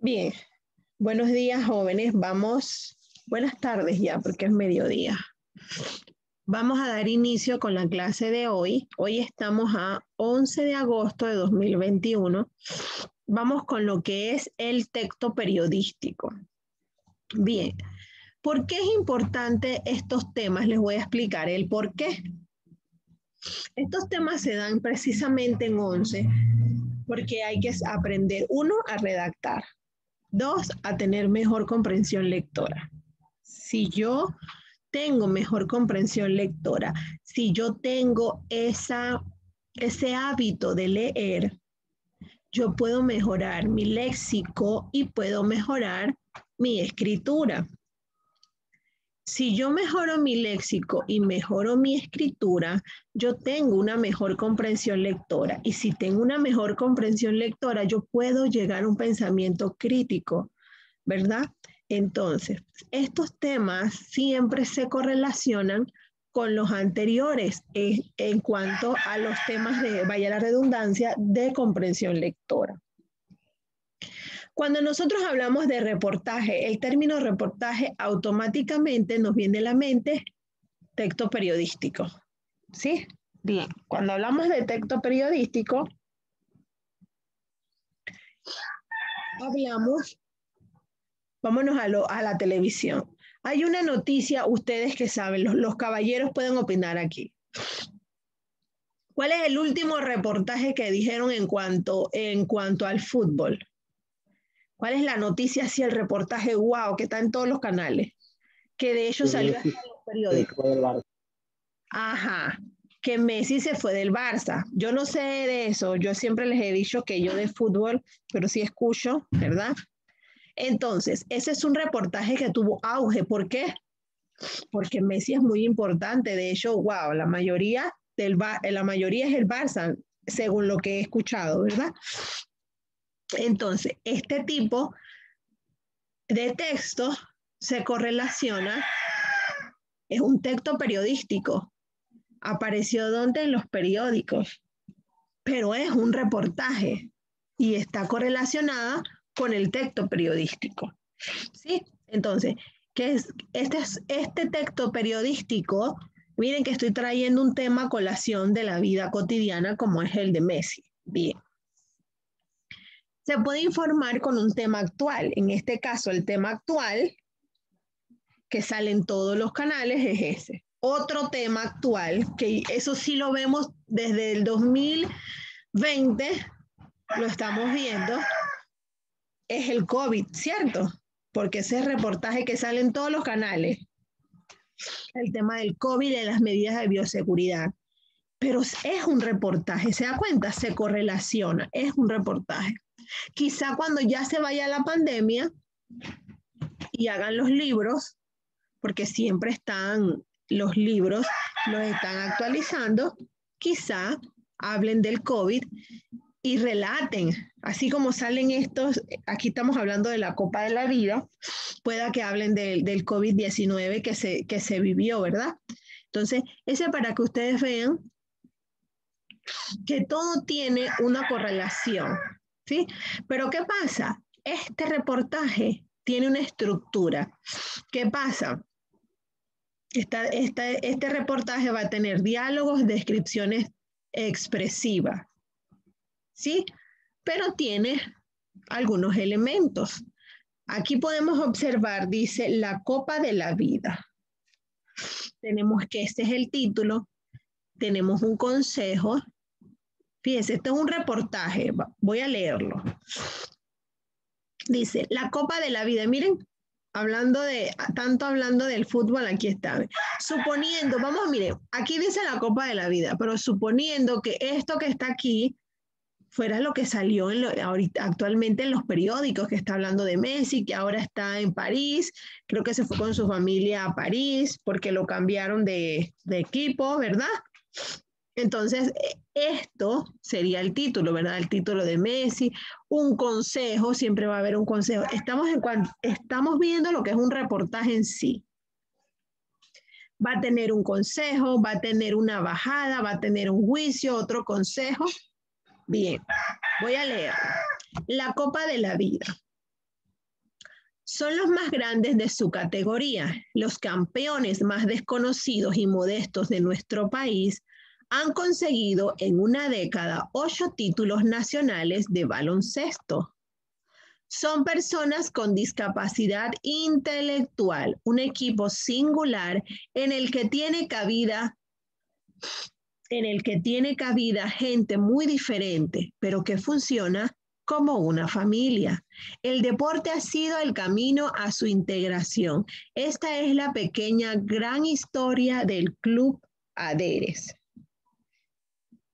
Bien, buenos días jóvenes, buenas tardes ya porque es mediodía. Vamos a dar inicio con la clase de hoy. Hoy estamos a 11 de agosto de 2021. Vamos con lo que es el texto periodístico. Bien, ¿por qué es importante estos temas? Les voy a explicar el por qué. Estos temas se dan precisamente en 11 porque hay que aprender, uno, a redactar. Dos, a tener mejor comprensión lectora. Si yo tengo mejor comprensión lectora, si yo tengo ese hábito de leer, yo puedo mejorar mi léxico y puedo mejorar mi escritura. Si yo mejoro mi léxico y mejoro mi escritura, yo tengo una mejor comprensión lectora. Y si tengo una mejor comprensión lectora, yo puedo llegar a un pensamiento crítico, ¿verdad? Entonces, estos temas siempre se correlacionan con los anteriores en cuanto a los temas de, vaya la redundancia, de comprensión lectora. Cuando nosotros hablamos de reportaje, el término reportaje automáticamente nos viene a la mente texto periodístico. ¿Sí? Bien, cuando hablamos de texto periodístico, hablamos, vámonos a la televisión. Hay una noticia, ustedes que saben, los caballeros pueden opinar aquí. ¿Cuál es el último reportaje que dijeron en cuanto al fútbol? ¿Cuál es la noticia, así el reportaje wow, que está en todos los canales? Que de hecho salió hasta en los periódicos. Ajá, que Messi se fue del Barça. Yo no sé de eso, yo siempre les he dicho que yo de fútbol, pero sí escucho, ¿verdad? Entonces, ese es un reportaje que tuvo auge. ¿Por qué? Porque Messi es muy importante. De hecho, wow, la mayoría es el Barça, según lo que he escuchado, ¿verdad? Entonces, este tipo de texto se correlaciona, es un texto periodístico. Apareció donde en los periódicos, pero es un reportaje y está correlacionada con el texto periodístico. ¿Sí? Entonces, ¿qué es este texto periodístico? Miren que estoy trayendo un tema a colación de la vida cotidiana como es el de Messi. Bien. Se puede informar con un tema actual. En este caso, el tema actual que sale en todos los canales es ese. Otro tema actual, que eso sí lo vemos desde el 2020, lo estamos viendo, es el COVID, ¿cierto? Porque ese reportaje que sale en todos los canales, el tema del COVID y de las medidas de bioseguridad. Pero es un reportaje, ¿se da cuenta? Se correlaciona, es un reportaje. Quizá cuando ya se vaya la pandemia y hagan los libros, porque siempre están los libros, los están actualizando, quizá hablen del COVID y relaten, así como salen estos, aquí estamos hablando de la Copa de la Vida, pueda que hablen del COVID-19 que se vivió, ¿verdad? Entonces, ese para que ustedes vean que todo tiene una correlación, ¿sí? Pero ¿qué pasa? Este reportaje tiene una estructura. ¿Qué pasa? Este reportaje va a tener diálogos, descripciones expresivas, ¿sí? Pero tiene algunos elementos. Aquí podemos observar, dice, la copa de la vida. Tenemos que este es el título, tenemos un consejo. Fíjense, este es un reportaje, voy a leerlo. Dice, la copa de la vida, miren, hablando del fútbol, aquí está. Suponiendo, vamos, miren, aquí dice la Copa de la Vida, pero suponiendo que esto que está aquí fuera lo que salió ahorita, actualmente en los periódicos, que está hablando de Messi, que ahora está en París, creo que se fue con su familia a París porque lo cambiaron de equipo, ¿verdad? Entonces, esto sería el título, ¿verdad? El título de Messi, un consejo, siempre va a haber un consejo. Estamos viendo lo que es un reportaje en sí. Va a tener un consejo, va a tener una bajada, va a tener un juicio, otro consejo. Bien, voy a leer. La copa de la vida. Son los más grandes de su categoría. Los campeones más desconocidos y modestos de nuestro país han conseguido en una década 8 títulos nacionales de baloncesto. Son personas con discapacidad intelectual, un equipo singular en el que tiene cabida gente muy diferente, pero que funciona como una familia. El deporte ha sido el camino a su integración. Esta es la pequeña gran historia del Club Adheres.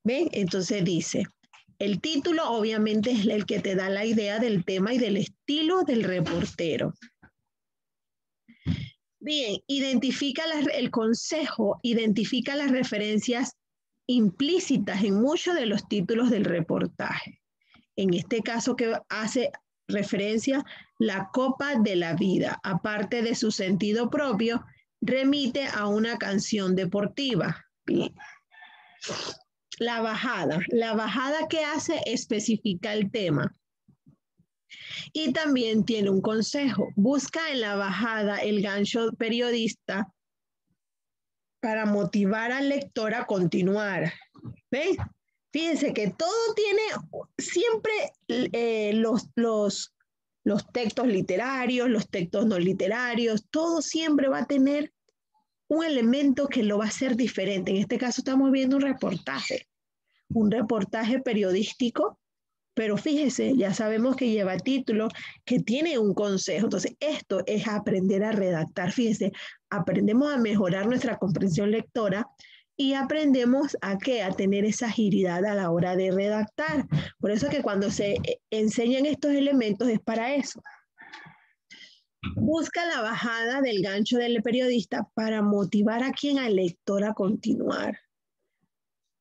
¿Ven? Entonces dice, el título obviamente es el que te da la idea del tema y del estilo del reportero. Bien, el consejo identifica las referencias implícitas en muchos de los títulos del reportaje. En este caso que hace referencia la Copa de la Vida, aparte de su sentido propio, remite a una canción deportiva. Bien. La bajada que hace especifica el tema. Y también tiene un consejo. Busca en la bajada el gancho periodista para motivar al lector a continuar. ¿Ven? Fíjense que todo tiene siempre los textos literarios, los textos no literarios, todo siempre va a tener un elemento que lo va a hacer diferente. En este caso estamos viendo un reportaje periodístico, pero fíjese, ya sabemos que lleva título, que tiene un consejo. Entonces, esto es aprender a redactar. Fíjense, aprendemos a mejorar nuestra comprensión lectora y aprendemos a tener esa agilidad a la hora de redactar. Por eso que cuando se enseñan estos elementos es para eso. Busca la bajada del gancho del periodista para motivar a quien al lector a continuar.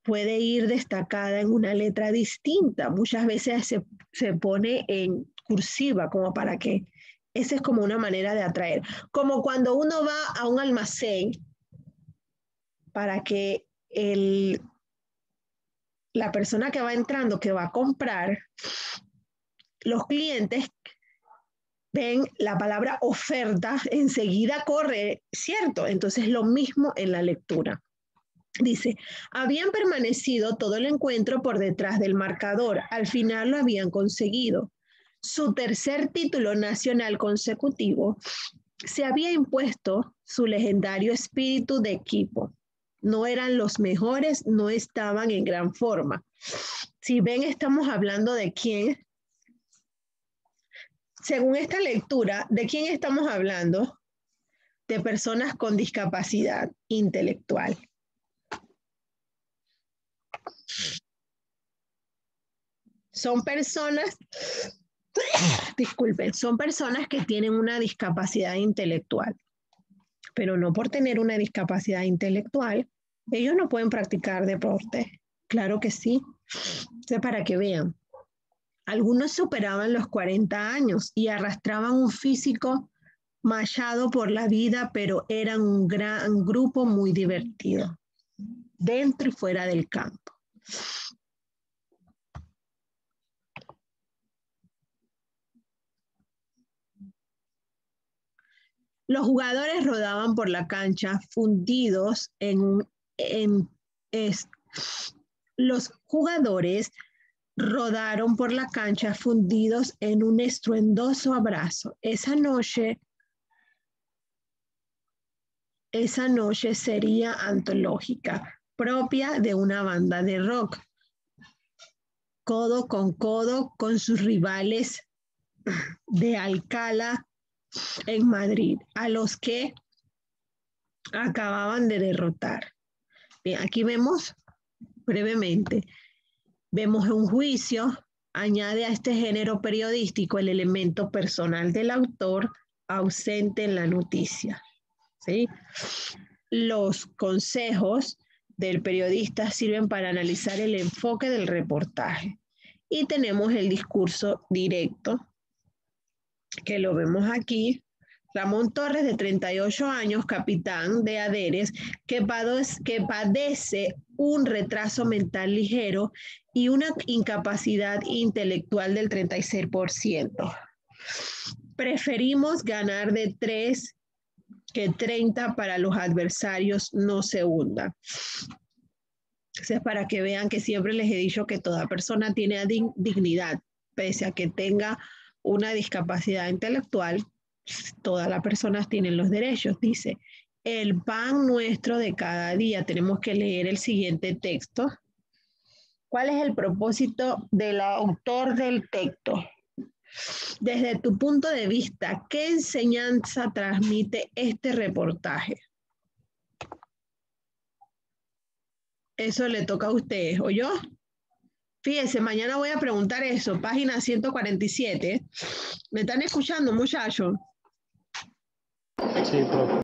Puede ir destacada en una letra distinta. Muchas veces se pone en cursiva, como para que, esa es como una manera de atraer. Como cuando uno va a un almacén para que la persona que va entrando, que va a comprar, los clientes ven la palabra oferta, enseguida corre, ¿cierto? Entonces lo mismo en la lectura. Dice, habían permanecido todo el encuentro por detrás del marcador. Al final lo habían conseguido. Su tercer título nacional consecutivo se había impuesto su legendario espíritu de equipo. No eran los mejores, no estaban en gran forma. Si ven, estamos hablando de quién. Según esta lectura, ¿de quién estamos hablando? De personas con discapacidad intelectual. Son personas, disculpen, son personas que tienen una discapacidad intelectual, pero no por tener una discapacidad intelectual, ellos no pueden practicar deporte. Claro que sí. Entonces, para que vean, algunos superaban los 40 años y arrastraban un físico machado por la vida, pero eran un gran grupo muy divertido, dentro y fuera del campo. Los jugadores rodaban por la cancha fundidos los jugadores rodaron por la cancha fundidos en un estruendoso abrazo. Esa noche sería antológica, propia de una banda de rock, codo con sus rivales de Alcalá en Madrid, a los que acababan de derrotar. Bien, aquí vemos brevemente, vemos un juicio, añade a este género periodístico el elemento personal del autor ausente en la noticia. ¿Sí? Los consejos del periodista sirven para analizar el enfoque del reportaje. Y tenemos el discurso directo, que lo vemos aquí. Ramón Torres, de 38 años, capitán de Adheres, que padece un retraso mental ligero y una incapacidad intelectual del 36%. Preferimos ganar de 3 que 30 para los adversarios no se hundan. Eso es para que vean que siempre les he dicho que toda persona tiene dignidad, pese a que tenga una discapacidad intelectual, todas las personas tienen los derechos. Dice, el pan nuestro de cada día. Tenemos que leer el siguiente texto. ¿Cuál es el propósito del autor del texto? Desde tu punto de vista, ¿qué enseñanza transmite este reportaje? Eso le toca a ustedes, ¿o yo? Fíjense, mañana voy a preguntar eso, página 147. ¿Me están escuchando, muchachos? Sí, profe.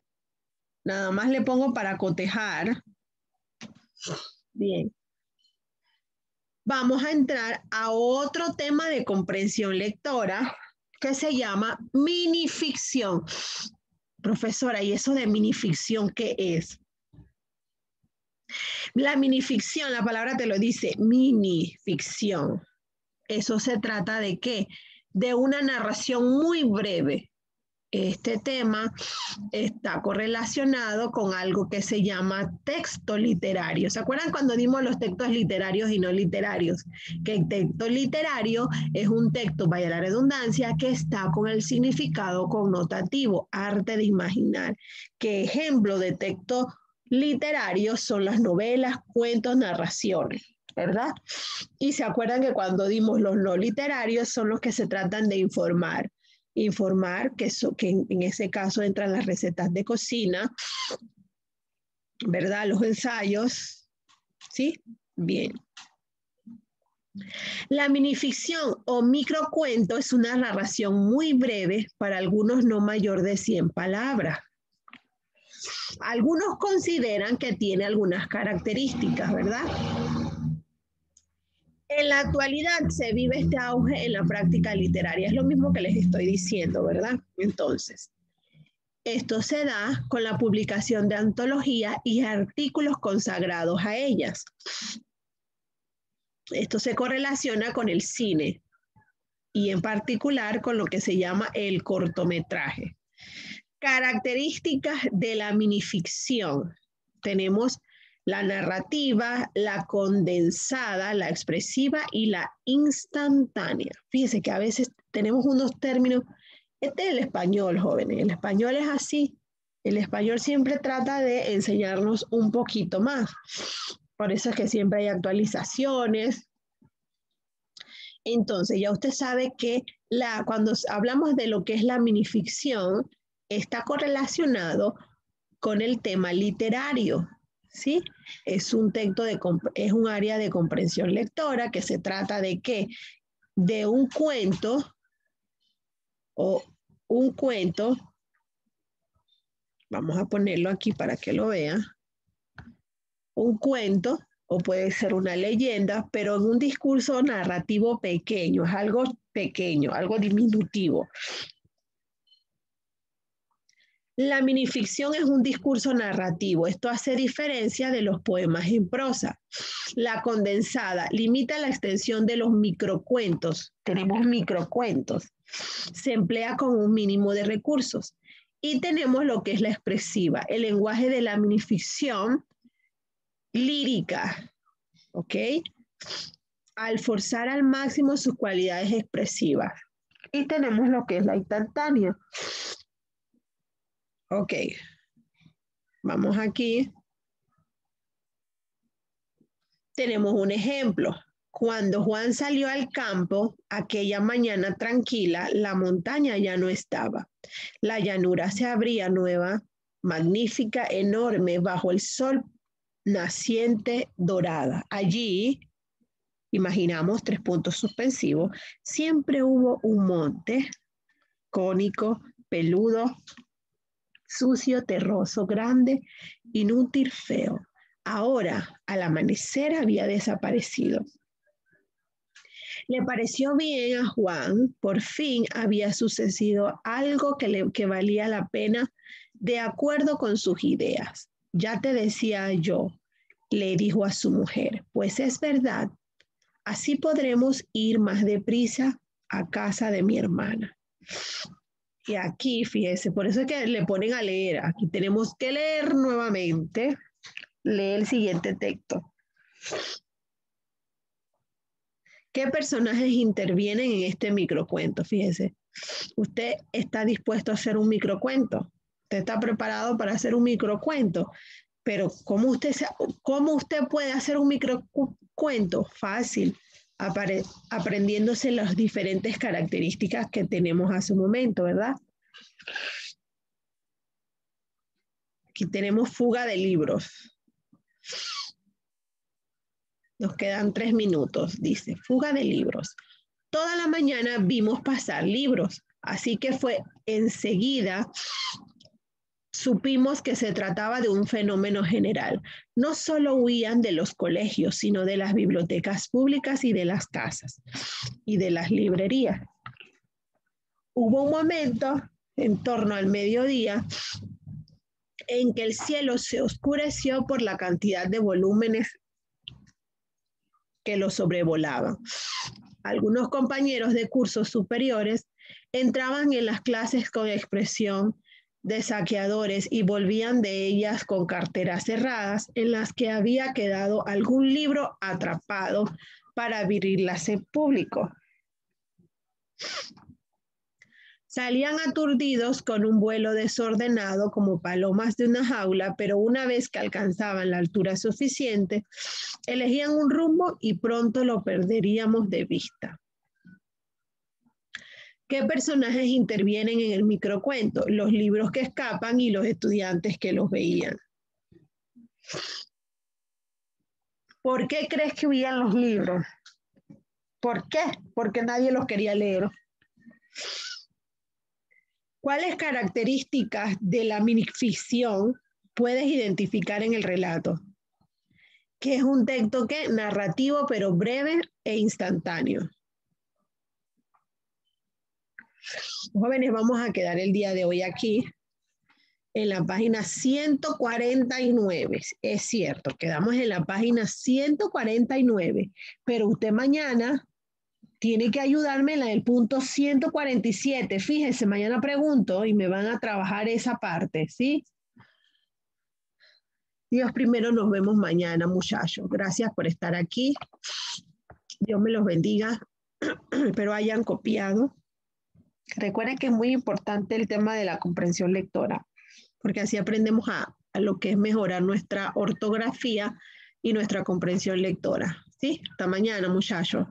Nada más le pongo para cotejar. Bien. Vamos a entrar a otro tema de comprensión lectora que se llama minificción. Profesora, ¿y eso de minificción qué es? La minificción, la palabra te lo dice, minificción. Eso se trata de ¿qué? De una narración muy breve. Este tema está correlacionado con algo que se llama texto literario. ¿Se acuerdan cuando dimos los textos literarios y no literarios? Que el texto literario es un texto, vaya la redundancia, que está con el significado connotativo, arte de imaginar. ¿Qué ejemplo de texto literario son las novelas, cuentos, narraciones? ¿Verdad? Y se acuerdan que cuando dimos los no literarios son los que se tratan de informar. Informar que en ese caso entran las recetas de cocina, ¿verdad? Los ensayos, ¿sí? Bien. La minificción o microcuento es una narración muy breve, para algunos no mayor de 100 palabras. Algunos consideran que tiene algunas características, ¿verdad? En la actualidad se vive este auge en la práctica literaria. Es lo mismo que les estoy diciendo, ¿verdad? Entonces, esto se da con la publicación de antologías y artículos consagrados a ellas. Esto se correlaciona con el cine y en particular con lo que se llama el cortometraje. Características de la minificción. Tenemos la narrativa, la condensada, la expresiva y la instantánea. Fíjense que a veces tenemos unos términos. Este es el español, jóvenes. El español es así. El español siempre trata de enseñarnos un poquito más. Por eso es que siempre hay actualizaciones. Entonces, ya usted sabe que cuando hablamos de lo que es la minificción, está correlacionado con el tema literario, ¿sí? Es un área de comprensión lectora que se trata de ¿qué? De un cuento o un cuento, vamos a ponerlo aquí para que lo vean, un cuento o puede ser una leyenda, pero en un discurso narrativo pequeño, es algo pequeño, algo diminutivo. La minificción es un discurso narrativo. Esto hace diferencia de los poemas en prosa. La condensada limita la extensión de los microcuentos. Tenemos microcuentos. Se emplea con un mínimo de recursos. Y tenemos lo que es la expresiva, el lenguaje de la minificción lírica, ¿ok? Al forzar al máximo sus cualidades expresivas. Y tenemos lo que es la instantánea. Ok, vamos aquí. Tenemos un ejemplo. Cuando Juan salió al campo, aquella mañana tranquila, la montaña ya no estaba. La llanura se abría nueva, magnífica, enorme, bajo el sol naciente dorada. Allí, imaginamos 3 puntos suspensivos, siempre hubo un monte cónico, peludo, sucio, terroso, grande, inútil, feo. Ahora, al amanecer, había desaparecido. Le pareció bien a Juan, por fin había sucedido algo que valía la pena de acuerdo con sus ideas. Ya te decía yo, le dijo a su mujer, pues es verdad, así podremos ir más deprisa a casa de mi hermana. Y aquí, fíjese, por eso es que le ponen a leer. Aquí tenemos que leer nuevamente. Lee el siguiente texto. ¿Qué personajes intervienen en este microcuento? Fíjese, usted está dispuesto a hacer un microcuento. Usted está preparado para hacer un microcuento. Pero ¿cómo usted puede hacer un microcuento? Fácil, aprendiéndose las diferentes características que tenemos hace un momento, ¿verdad? Aquí tenemos fuga de libros. Nos quedan 3 minutos, dice, fuga de libros. Toda la mañana vimos pasar libros, así que fue enseguida supimos que se trataba de un fenómeno general. No solo huían de los colegios, sino de las bibliotecas públicas y de las casas y de las librerías. Hubo un momento, en torno al mediodía, en que el cielo se oscureció por la cantidad de volúmenes que lo sobrevolaban. Algunos compañeros de cursos superiores entraban en las clases con expresión de saqueadores y volvían de ellas con carteras cerradas en las que había quedado algún libro atrapado para abrirlas en público. Salían aturdidos con un vuelo desordenado como palomas de una jaula, pero una vez que alcanzaban la altura suficiente, elegían un rumbo y pronto lo perderíamos de vista. ¿Qué personajes intervienen en el microcuento? Los libros que escapan y los estudiantes que los veían. ¿Por qué crees que huían los libros? ¿Por qué? Porque nadie los quería leer. ¿Cuáles características de la minificción puedes identificar en el relato? Que es un texto que narrativo, pero breve e instantáneo. Jóvenes, vamos a quedar el día de hoy aquí en la página 149. Es cierto, quedamos en la página 149, pero usted mañana tiene que ayudarme en la del punto 147. Fíjese, mañana pregunto y me van a trabajar esa parte, ¿sí? Dios primero, nos vemos mañana, muchachos. Gracias por estar aquí. Dios me los bendiga. Espero hayan copiado. Recuerden que es muy importante el tema de la comprensión lectora, porque así aprendemos a lo que es mejorar nuestra ortografía y nuestra comprensión lectora. ¿Sí? Hasta mañana, muchachos.